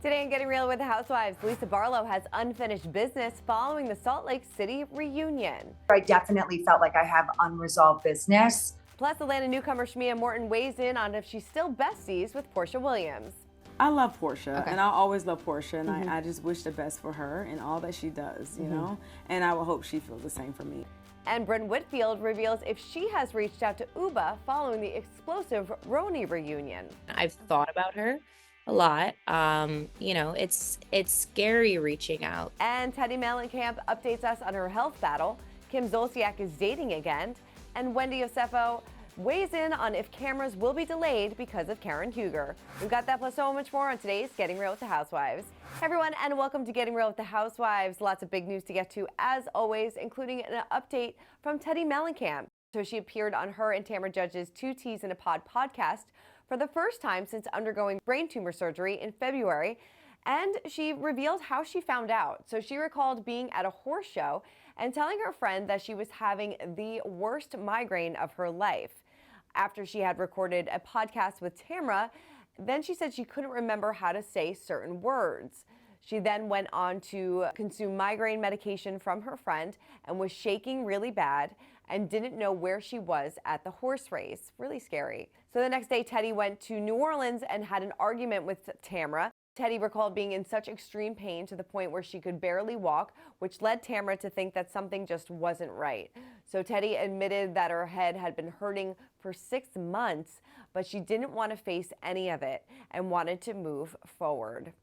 Today in Getting Real with the Housewives, Lisa Barlow has unfinished business following the Salt Lake City reunion. I definitely felt like I have unresolved business. Plus, Atlanta newcomer Shmia Morton weighs in on if she's still besties with Portia Williams. I love Portia, and I always love Portia, and I just wish the best for her and all that she does, you know? And I will hope she feels the same for me. And Bryn Whitfield reveals if she has reached out to Uba following the explosive Roni reunion. I've thought about her a lot. You know, it's scary reaching out. And Teddi Mellencamp updates us on her health battle. Kim Zolciak is dating again. And Wendy Osefo weighs in on if cameras will be delayed because of Karen Huger. We've got that plus so much more on today's Getting Real with the Housewives. Hey everyone, and welcome to Getting Real with the Housewives. Lots of big news to get to, as always, including an update from Teddi Mellencamp. So she appeared on her and Tamra Judge's Two T's in a Pod podcast for the first time since undergoing brain tumor surgery in February, and she revealed how she found out. So she recalled being at a horse show and telling her friend that she was having the worst migraine of her life. After she had recorded a podcast with Tamra, then she said she couldn't remember how to say certain words. She then went on to consume migraine medication from her friend and was shaking really bad and didn't know where she was at the horse race. Really scary. So the next day, Teddi went to New Orleans and had an argument with Tamra. Teddi recalled being in such extreme pain to the point where she could barely walk, which led Tamra to think that something just wasn't right. So Teddi admitted that her head had been hurting for 6 months, but she didn't want to face any of it and wanted to move forward.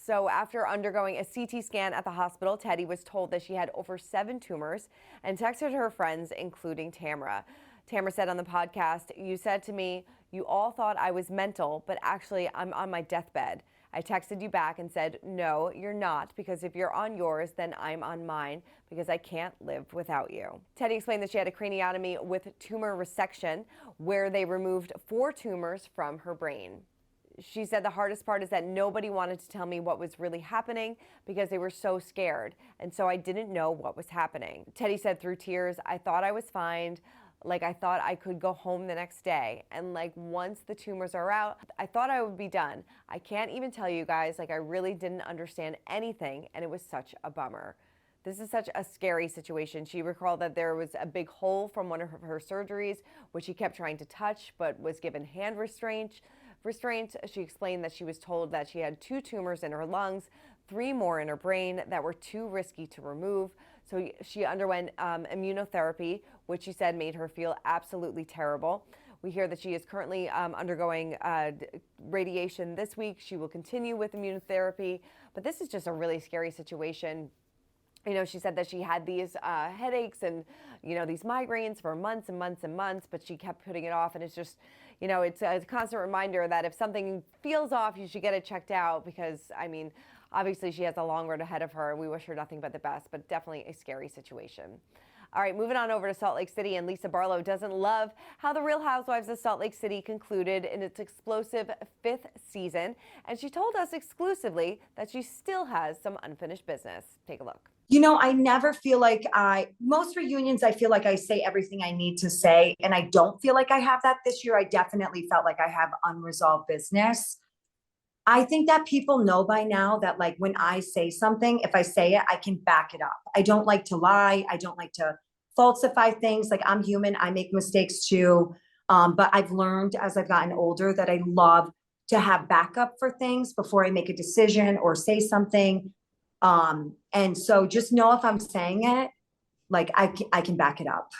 So after undergoing a CT scan at the hospital, Teddi was told that she had over 7 tumors and texted her friends, including Tamra. Tamra said on the podcast, "You said to me, you all thought I was mental, but actually I'm on my deathbed. I texted you back and said, no, you're not, because if you're on yours, then I'm on mine, because I can't live without you." Teddi explained that she had a craniotomy with tumor resection, where they removed 4 tumors from her brain. She said the hardest part is that nobody wanted to tell me what was really happening because they were so scared, and so I didn't know what was happening. Teddi said through tears, "I thought I was fine. Like, I thought I could go home the next day. And like, once the tumors are out, I thought I would be done. I can't even tell you guys, like, I really didn't understand anything, and it was such a bummer." This is such a scary situation. She recalled that there was a big hole from one of her surgeries, which she kept trying to touch, but was given hand restraint. She explained that she was told that she had 2 tumors in her lungs, 3 more in her brain that were too risky to remove. So she underwent immunotherapy, which she said made her feel absolutely terrible. We hear that she is currently undergoing radiation this week. She will continue with immunotherapy, but this is just a really scary situation. You know, she said that she had these headaches and, you know, these migraines for months and months and months, but she kept putting it off. And it's just, you know, it's a constant reminder that if something feels off, you should get it checked out because, I mean, obviously she has a long road ahead of her, and we wish her nothing but the best, but definitely a scary situation. All right, moving on over to Salt Lake City, and Lisa Barlow doesn't love how the Real Housewives of Salt Lake City concluded in its explosive 5th season, and she told us exclusively that she still has some unfinished business. Take a look. You know, I never feel like most reunions, I feel like I say everything I need to say, and I don't feel like I have that this year. I definitely felt like I have unresolved business. I think that people know by now that, like, when I say something, if I say it, I can back it up. I don't like to lie. I don't like to falsify things. Like, I'm human. I make mistakes too. But I've learned as I've gotten older that I love to have backup for things before I make a decision or say something. And so just know if I'm saying it, like, I can back it up.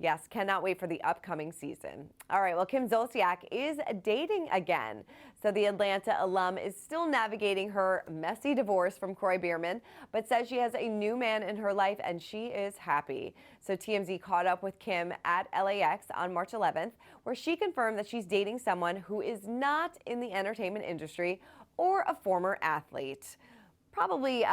Yes, cannot wait for the upcoming season. All right, well, Kim Zolciak is dating again. So the Atlanta alum is still navigating her messy divorce from Kroy Biermann, but says she has a new man in her life and she is happy. So TMZ caught up with Kim at LAX on March 11th, where she confirmed that she's dating someone who is not in the entertainment industry or a former athlete. Probably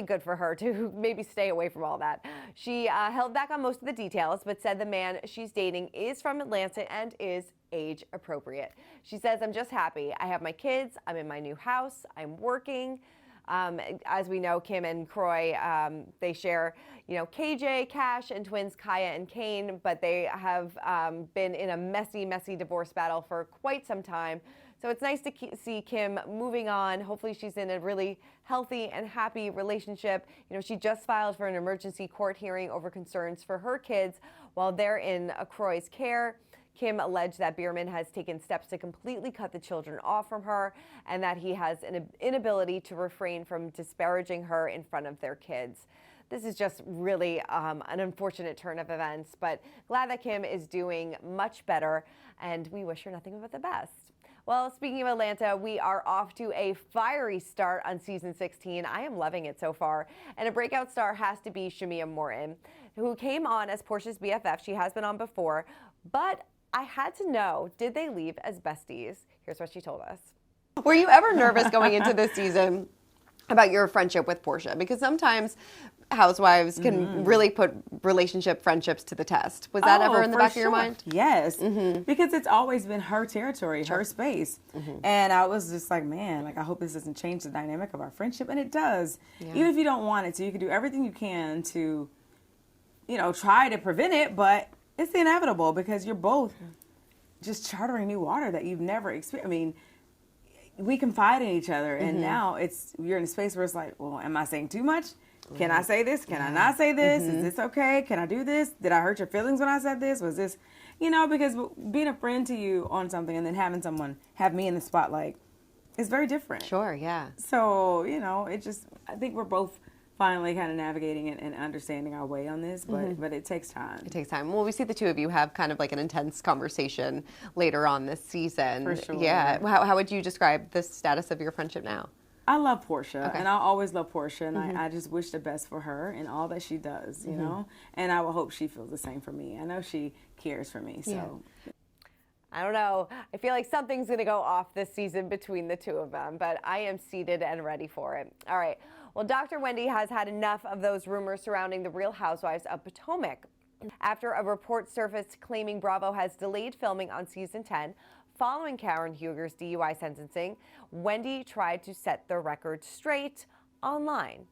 good for her to maybe stay away from all that. She held back on most of the details, but said the man she's dating is from Atlanta and is age appropriate. She says, "I'm just happy. I have my kids. I'm in my new house. I'm working." As we know, Kim and Kroy, they share, you know, KJ, Cash, and twins Kaya and Kane, but they have been in a messy divorce battle for quite some time. So it's nice to see Kim moving on. Hopefully she's in a really healthy and happy relationship. You know, she just filed for an emergency court hearing over concerns for her kids while they're in Croy's care. Kim alleged that Bierman has taken steps to completely cut the children off from her and that he has an inability to refrain from disparaging her in front of their kids. This is just really an unfortunate turn of events, but glad that Kim is doing much better, and we wish her nothing but the best. Well, speaking of Atlanta, we are off to a fiery start on season 16. I am loving it so far. And a breakout star has to be Shamia Morton, who came on as Portia's BFF. She has been on before, but I had to know, did they leave as besties? Here's what she told us. Were you ever nervous going into this season about your friendship with Portia? Because sometimes housewives can really put friendships to the test. Was that ever in the back of your mind? Yes, because it's always been her territory, her space. And I was just like, man, like I hope this doesn't change the dynamic of our friendship. And it does. Yeah. Even if you don't want it to, you can do everything you can to, you know, try to prevent it, but it's inevitable because you're both just chartering new water that you've never experienced. I mean, we confide in each other, and now you're in a space where it's like, well, am I saying too much? Can I say this? Can I not say this? Is this okay? Can I do this? Did I hurt your feelings when I said this? Was this, you know, because being a friend to you on something and then having someone have me in the spotlight is very different. Sure, yeah. So, you know, I think we're both finally kind of navigating it and understanding our way on this, but it takes time. It takes time. Well, we see the two of you have kind of like an intense conversation later on this season. For sure. Yeah. How would you describe the status of your friendship now? I love Portia, and I'll always love Portia, and I just wish the best for her and all that she does, you know? And I will hope she feels the same for me. I know she cares for me, so. Yeah. I don't know. I feel like something's going to go off this season between the two of them, but I am seated and ready for it. All right. Well, Dr. Wendy has had enough of those rumors surrounding the Real Housewives of Potomac. After a report surfaced claiming Bravo has delayed filming on season 10, following Karen Huger's DUI sentencing, Wendy tried to set the record straight online.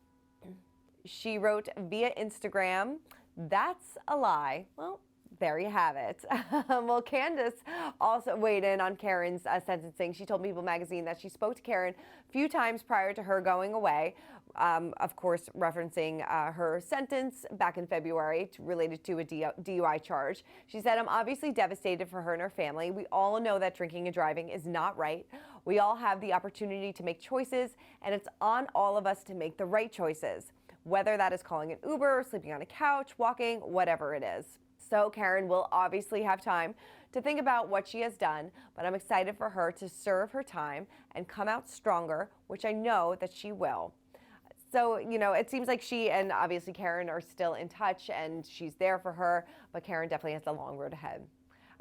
She wrote via Instagram, "That's a lie." Well, there you have it. Well, Candace also weighed in on Karen's sentencing. She told People magazine that she spoke to Karen a few times prior to her going away, of course referencing her sentence back in February related to a DUI charge. She said, "I'm obviously devastated for her and her family. We all know that drinking and driving is not right. We all have the opportunity to make choices, and it's on all of us to make the right choices, whether that is calling an Uber, sleeping on a couch, walking, whatever it is." So Karen will obviously have time to think about what she has done, but I'm excited for her to serve her time and come out stronger, which I know that she will. So, you know, it seems like she and obviously Karen are still in touch and she's there for her, but Karen definitely has a long road ahead.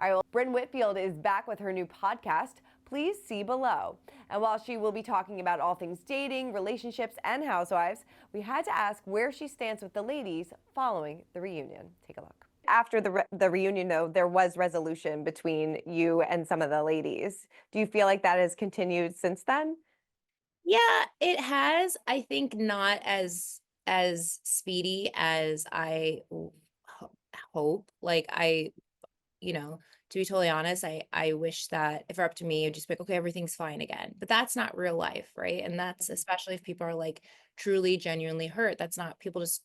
All right, well, Brynn Whitfield is back with her new podcast, Please See Below. And while she will be talking about all things dating, relationships, and housewives, we had to ask where she stands with the ladies following the reunion. Take a look. After the reunion, though, there was resolution between you and some of the ladies. Do you feel like that has continued since then? Yeah, it has. I think not as speedy as I hope. Like you know, to be totally honest, I wish that if it were up to me, it'd just be like, okay, everything's fine again. But that's not real life, right? And that's especially if people are like truly, genuinely hurt. That's not people just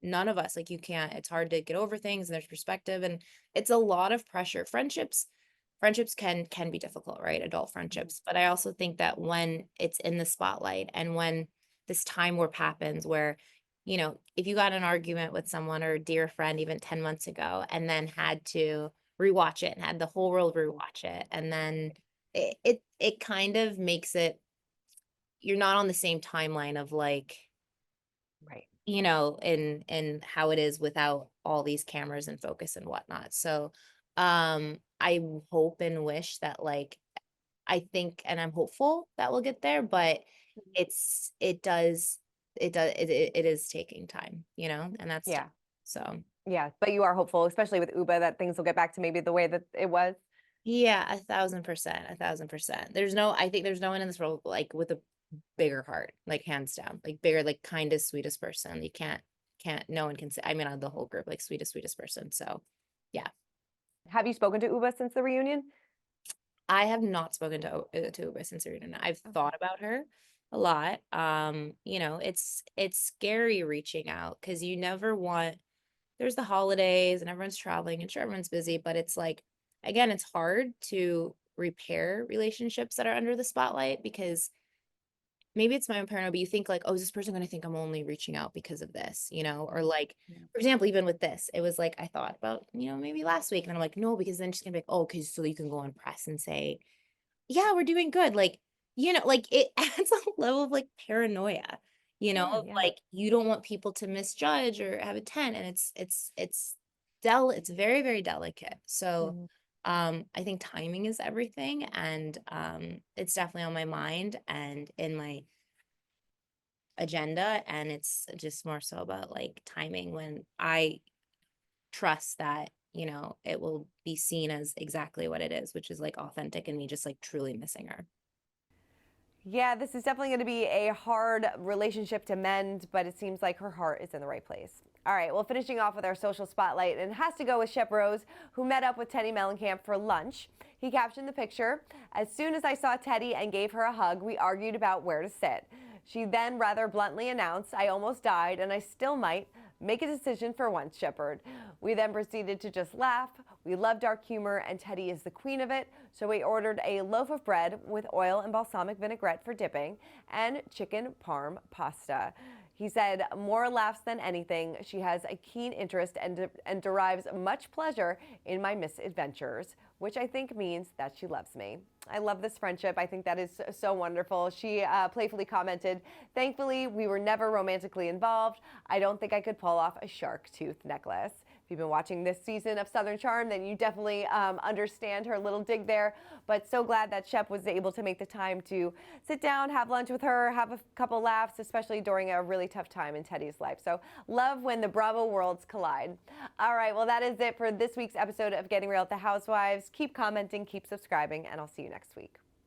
none of us, like you can't, it's hard to get over things and there's perspective and it's a lot of pressure. Friendships can be difficult, right? Adult friendships. But I also think that when it's in the spotlight and when this time warp happens where, you know, if you got in an argument with someone or a dear friend even 10 months ago and then had to rewatch it and had the whole world rewatch it, and then it kind of makes it, you're not on the same timeline of like, Right. you know, in how it is without all these cameras and focus and whatnot. So I hope and wish that, like, I think and I'm hopeful that we'll get there, but it is taking time, you know, and that's Yeah. tough. So Yeah, but you are hopeful, especially with Uba, that things will get back to maybe the way that it was. yeah, 1,000%. I think there's no one in this world like with a bigger heart, like hands down, like bigger, like kindest, sweetest person. You can't, no one can say, I mean, on the whole group, like sweetest person. So yeah. Have you spoken to Uba since the reunion? I have not spoken to Uber since Serena. I've thought about her a lot. You know, it's scary reaching out because you never want. There's the holidays and everyone's traveling and sure everyone's busy, but it's like again, it's hard to repair relationships that are under the spotlight because maybe it's my own paranoia, but you think like, oh, is this person going to think I'm only reaching out because of this, you know? Or like, for example, even with this, it was like I thought about, you know, maybe last week, and I'm like, no, because then she's gonna be like, oh, okay, so you can go on press and say, yeah, we're doing good. Like, you know, like it adds a level of like paranoia, you know, of like you don't want people to misjudge or have a 10, and it's very, very delicate. So I think timing is everything, and it's definitely on my mind and in my agenda, and it's just more so about like timing when I trust that, you know, it will be seen as exactly what it is, which is like authentic and me just like truly missing her. Yeah, this is definitely going to be a hard relationship to mend, but it seems like her heart is in the right place. All right, well, finishing off with our social spotlight, and it has to go with Shep Rose, who met up with Teddi Mellencamp for lunch. He captioned the picture, "As soon as I saw Teddi and gave her a hug, we argued about where to sit. She then rather bluntly announced, 'I almost died, and I still might. Make a decision for once, Shepherd.' We then proceeded to just laugh. We love dark humor, and Teddi is the queen of it, so we ordered a loaf of bread with oil and balsamic vinaigrette for dipping and chicken parm pasta." He said, "More laughs than anything. She has a keen interest and derives much pleasure in my misadventures, which I think means that she loves me." I love this friendship. I think that is so wonderful. She playfully commented, "Thankfully, we were never romantically involved. I don't think I could pull off a shark tooth necklace." If you've been watching this season of Southern Charm, then you definitely understand her little dig there. But so glad that Shep was able to make the time to sit down, have lunch with her, have a couple laughs, especially during a really tough time in Teddi's life. So love when the Bravo worlds collide. All right, well, that is it for this week's episode of Getting Real with the Housewives. Keep commenting, keep subscribing, and I'll see you next week.